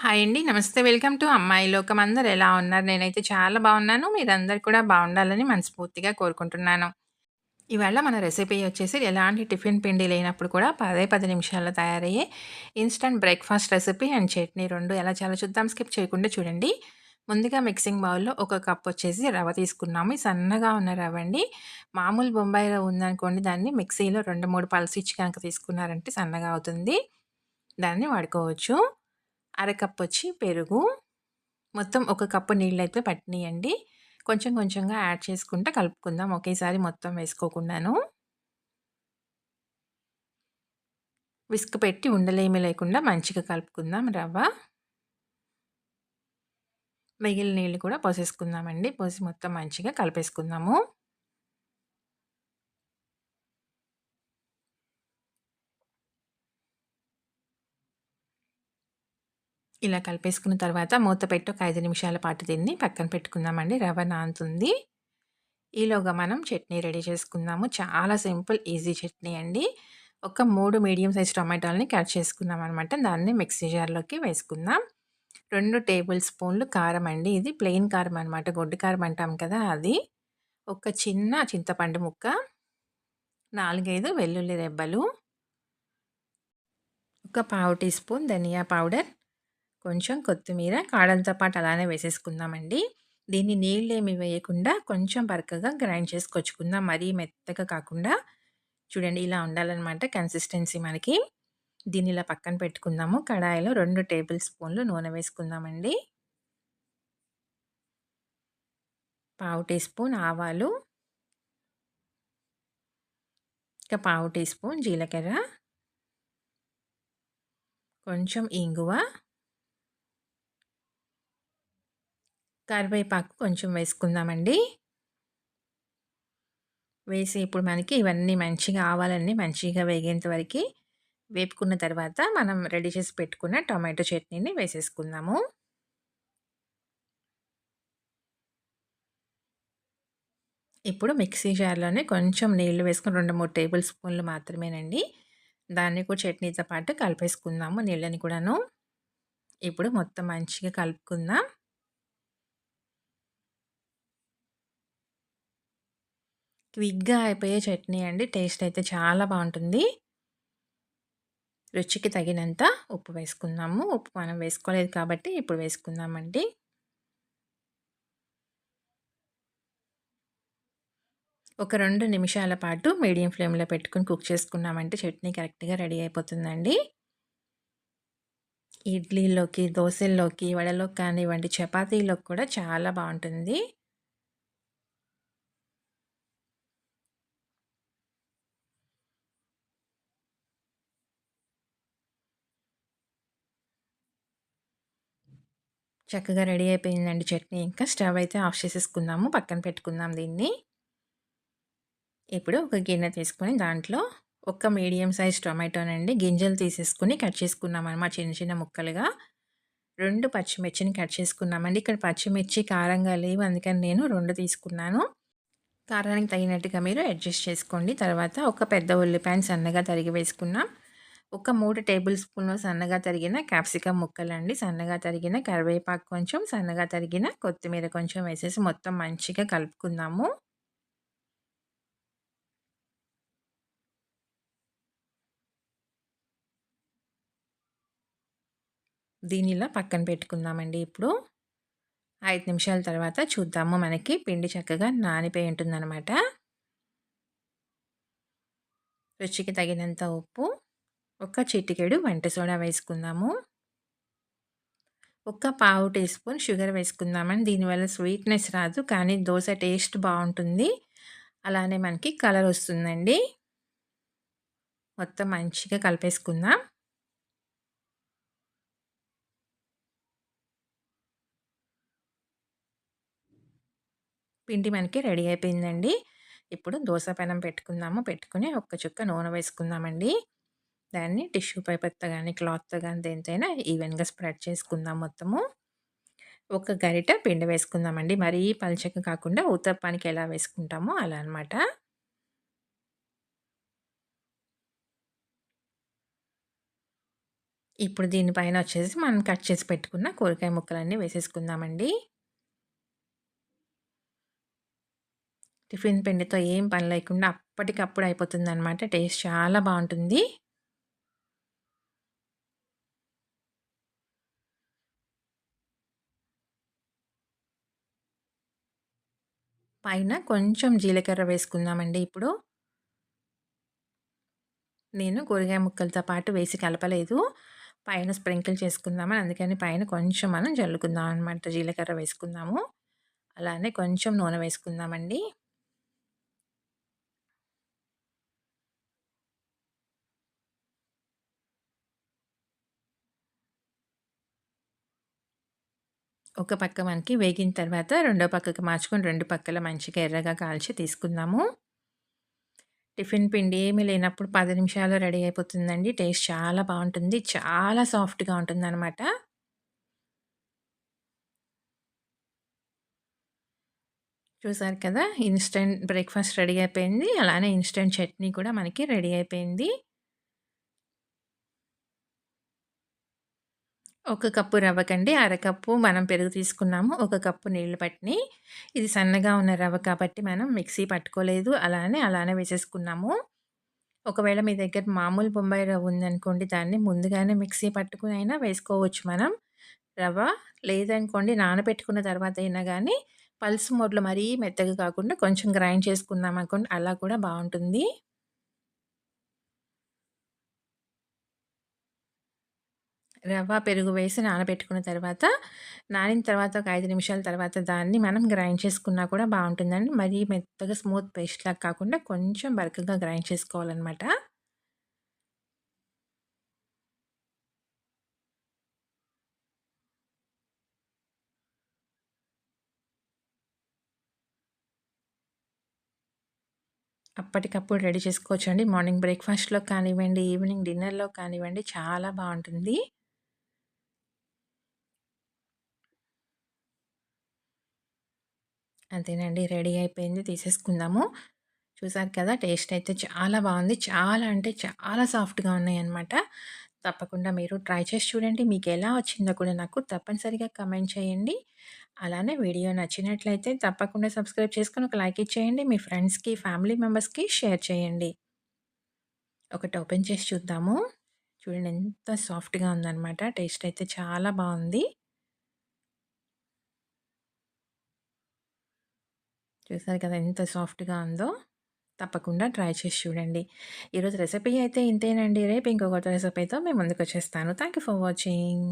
Hi అండి. నమస్తే. Welcome to అమ్మాయి లోకం. అందరూ ఎలా ఉన్నారు? నేనైతే చాలా బాగున్నాను. మీరందరూ కూడా బాగుండాలని మనస్ఫూర్తిగా కోరుకుంటున్నాను. ఇవాళ మన రెసిపీ వచ్చేసి ఎలాంటి టిఫిన్ పిండి లేనప్పుడు కూడా 10 నిమిషాల్లో తయారయ్యే instant breakfast recipe and chutney 2 ఎలా చేయాలో చూద్దాం. స్కిప్ చేయకుండా చూడండి. ముందుగా మిక్సింగ్ బౌల్‌లో ఒక కప్ వచ్చేసి రవ్వ తీసుకున్నాము. ఇది సన్నగా ఉన్న రవ్వ అండి. మామూలు బొంబాయి రవ్వ ఉందనుకోండి, దాన్ని మిక్సీలో 2, 3 పల్స్ ఇచ్చి గనక తీసుకున్నారంటే సన్నగా అవుతుంది. దాన్ని వాడుకోవచ్చు. అరకప్పొచ్చి పెరుగు, మొత్తం ఒక కప్పు నీళ్ళైతే పట్టినియండి. కొంచెం కొంచెంగా యాడ్ చేసుకుంటా కలుపుకుందాం. ఒకేసారి మొత్తం వేసుకోకుండాను. విస్క్ పెట్టి ఉండలేమి లేకుండా మంచిగా కలుపుకుందాం రవ్వ. మిగిలిన నీళ్ళు కూడా పోసేసుకుందామండి. పోసి మొత్తం మంచిగా కలిపేసుకుందాము. ఇలా కలిపేసుకున్న తర్వాత మూత పెట్టి ఒక 5 నిమిషాల పాటు దీన్ని పక్కన పెట్టుకుందామండి. రవ్వ నానుతుంది. ఈలోగా మనం చట్నీ రెడీ చేసుకుందాము. చాలా సింపుల్, ఈజీ చట్నీ అండి. ఒక 3 మీడియం సైజ్ టొమాటోలని కట్ చేసుకున్నామనమాట. దాన్ని మిక్సీ జార్‌లోకి వేసుకుందాం. 2 టేబుల్ స్పూన్లు కారం అండి. ఇది ప్లెయిన్ కారం అనమాట. గొడ్డు కారం అంటాం కదా అది. ఒక చిన్న చింతపండు ముక్క, 4, 5 వెల్లుల్లి రెబ్బలు, ఒక పావు టీ స్పూన్ ధనియా పౌడర్, కొంచెం కొత్తిమీర కాడంతో పాటు అలానే వేసేసుకుందామండి. దీన్ని నీళ్ళేమి వేయకుండా కొంచెం బరకగా గ్రైండ్ చేసుకొచ్చుకుందాం. మరీ మెత్తగా కాకుండా. చూడండి ఇలా ఉండాలనమాట కన్సిస్టెన్సీ మనకి. దీన్ని ఇలా పక్కన పెట్టుకుందాము. కడాయిలో 2 టేబుల్ స్పూన్లు నూనె వేసుకుందామండి. పావు టీ స్పూన్ ఆవాలు, ఇక పావు టీ స్పూన్ జీలకర్ర, కొంచెం ఇంగువ, కరివేపాకు కొంచెం వేసుకుందామండి. వేసి ఇప్పుడు మనకి ఇవన్నీ మంచిగా ఆవాలన్నీ మంచిగా వేగేంత వరకి వేపుకున్న తర్వాత మనం రెడీ చేసి పెట్టుకున్న టొమాటో చట్నీని వేసేసుకుందాము. ఇప్పుడు మిక్సీ జార్‌లోనే కొంచెం నీళ్లు వేసుకొని 2, 3 టేబుల్ స్పూన్లు మాత్రమేనండి. దాన్ని కూడా చట్నీతో పాటు కలిపేసుకుందాము నీళ్ళని కూడాను. ఇప్పుడు మొత్తం మంచిగా కలుపుకుందాం. క్విక్‌గా అయిపోయే చట్నీ అండి. టేస్ట్ అయితే చాలా బావుంటుంది. రుచికి తగినంత ఉప్పు వేసుకుందాము. ఉప్పు మనం వేసుకోలేదు కాబట్టి ఇప్పుడు వేసుకుందామండి. ఒక 2 నిమిషాల పాటు మీడియం ఫ్లేమ్‌లో పెట్టుకొని కుక్ చేసుకున్నామంటే చట్నీ కరెక్ట్‌గా రెడీ అయిపోతుందండి. ఇడ్లీలోకి, దోసల్లోకి, వడలోకి కానివ్వండి, చపాతీలోకి కూడా చాలా బావుంటుంది. చక్కగా రెడీ అయిపోయిందండి చట్నీ. ఇంకా స్టవ్ అయితే ఆఫ్ చేసేసుకుందాము. పక్కన పెట్టుకుందాం దీన్ని. ఇప్పుడు ఒక గిన్నె తీసుకొని దాంట్లో ఒక మీడియం సైజ్ టొమాటోనండి గింజలు తీసేసుకొని కట్ చేసుకున్నామనమాట చిన్న చిన్న ముక్కలుగా. 2 పచ్చిమిర్చిని కట్ చేసుకున్నామండి. ఇక్కడ పచ్చిమిర్చి కారంగా లేవు. అందుకని నేను 2 తీసుకున్నాను. కారానికి తగినట్టుగా మీరు అడ్జస్ట్ చేసుకోండి. తర్వాత ఒక పెద్ద ఉల్లిపాయని సన్నగా తరిగి వేసుకున్నాం. ఒక 3 టేబుల్ స్పూన్లు సన్నగా తరిగిన క్యాప్సికమ్ ముక్కలండి. సన్నగా తరిగిన కరివేపాకు కొంచెం, సన్నగా తరిగిన కొత్తిమీర కొంచెం వేసేసి మొత్తం మంచిగా కలుపుకుందాము. దీనిలా పక్కన పెట్టుకుందామండి ఇప్పుడు. 5 నిమిషాల తర్వాత చూద్దాము. మనకి పిండి చక్కగా నానిపోయి ఉంటుందనమాట. రుచికి తగినంత ఉప్పు, ఒక చిటికెడు వంట సోడా వేసుకుందాము. ఒక పావు టీ స్పూన్ షుగర్ వేసుకుందామండి. దీనివల్ల స్వీట్‌నెస్ రాదు. కానీ దోస టేస్ట్ బావుంటుంది. అలానే మనకి కలర్ వస్తుందండి. మొత్తం మంచిగా కలిపేసుకుందాం. పిండి మనకి రెడీ అయిపోయిందండి. ఇప్పుడు దోస పెనం పెట్టుకుందాము. పెట్టుకొని ఒక్క చుక్క నూనె వేసుకుందామండి. దాన్ని టిష్యూ పేపర్‌తో గానీ, క్లాత్‌తో గానీ దేనితోనైనా ఈవెన్‌గా స్ప్రెడ్ చేసుకుందాం మొత్తము. ఒక గరిటె పిండి వేసుకుందామండి. మరీ పల్చగా కాకుండా ఊతప్పానికి ఎలా వేసుకుంటామో అలా అనమాట. ఇప్పుడు దీనిపైన వచ్చేసి మనం కట్ చేసి పెట్టుకున్న కూరగాయ ముక్కలన్నీ వేసేసుకుందామండి. టిఫిన్ పిండితో ఏం పని లేకుండా అప్పటికప్పుడు అయిపోతుందనమాట. టేస్ట్ చాలా బావుంటుంది. పైన కొంచెం జీలకర్ర వేసుకుందామండి ఇప్పుడు. నేను కూరగాయ ముక్కలతో పాటు వేసి కలపలేదు. పైన స్ప్రింకిల్ చేసుకుందామని అందుకని పైన కొంచెం మనం జల్లుకుందాం అనమాట. జీలకర్ర వేసుకుందాము. అలానే కొంచెం నూనె వేసుకుందామండి. ఒక పక్క మనకి వేగిన తర్వాత రెండో పక్కకి మార్చుకొని 2 పక్కల మంచిగా ఎర్రగా కాల్చి తీసుకుందాము. టిఫిన్ పిండి ఏమీ లేనప్పుడు 10 నిమిషాల్లో రెడీ అయిపోతుందండి. టేస్ట్ చాలా బావుంటుంది. చాలా సాఫ్ట్‌గా ఉంటుందనమాట. చూసారు కదా! ఇన్‌స్టంట్ బ్రేక్‌ఫాస్ట్ రెడీ అయిపోయింది. అలానే ఇన్‌స్టంట్ చట్నీ కూడా మనకి రెడీ అయిపోయింది. ఒక కప్పు రవ్వకండి అరకప్పు మనం పెరుగు తీసుకున్నాము. ఒక కప్పు నీళ్లు పట్టినియి. ఇది సన్నగా ఉన్న రవ్వ కాబట్టి మనం మిక్సీ పట్టుకోలేదు. అలానే వేసేసుకున్నాము. ఒకవేళ మీ దగ్గర మామూలు బొంబాయి రవ్వ ఉందనుకోండి, దాన్ని ముందుగానే మిక్సీ పట్టుకొని అయినా వేసుకోవచ్చు మనం రవ్వ. లేదనుకోండి నానబెట్టుకున్న తర్వాత అయినా గానీ, పల్స్ మోడ్‌లో మరీ మెత్తగా కాకుండా కొంచెం గ్రైండ్ చేసుకున్నామనుకోండి అలా కూడా బావుంటుంది. రవ్వ, పెరుగు వేసి నానబెట్టుకున్న తర్వాత, నానిన తర్వాత ఒక 5 నిమిషాల తర్వాత దాన్ని మనం గ్రైండ్ చేసుకున్నా కూడా బావుంటుందండి. మరీ మెత్తగా స్మూత్ పేస్ట్‌లాగా కాకుండా కొంచెం బరకగా గ్రైండ్ చేసుకోవాలనమాట. అప్పటికప్పుడు రెడీ చేసుకోవచ్చండి. మార్నింగ్ బ్రేక్‌ఫాస్ట్‌లో కానివ్వండి, ఈవినింగ్ డిన్నర్‌లో కానివ్వండి చాలా బావుంటుంది. అంతేనండి రెడీ అయిపోయింది. తీసేసుకుందాము. చూసారు కదా! టేస్ట్ అయితే చాలా బావుంది. చాలా అంటే చాలా సాఫ్ట్‌గా ఉన్నాయన్నమాట. తప్పకుండా మీరు ట్రై చేసి చూడండి. మీకెలా వచ్చిందో కూడా నాకు తప్పనిసరిగా కామెంట్ చేయండి. అలానే వీడియో నచ్చినట్లయితే తప్పకుండా సబ్స్క్రైబ్ చేసుకొని ఒక లైక్ ఇచ్చేయండి. మీ ఫ్రెండ్స్‌కి, ఫ్యామిలీ మెంబర్స్‌కి షేర్ చేయండి. ఒకటి ఓపెన్ చేసి చూద్దాము. చూడండి ఎంత సాఫ్ట్‌గా ఉందన్నమాట. టేస్ట్ అయితే చాలా బావుంది. చూసారు కదా! ఎంత సాఫ్ట్‌గా ఉందో. తప్పకుండా ట్రై చేసి చూడండి. ఈరోజు రెసిపీ అయితే ఇంతేనండి. రేపు ఇంకో కొత్త రెసిపీతో మీ ముందుకొచ్చేస్తాను. Thank you for watching.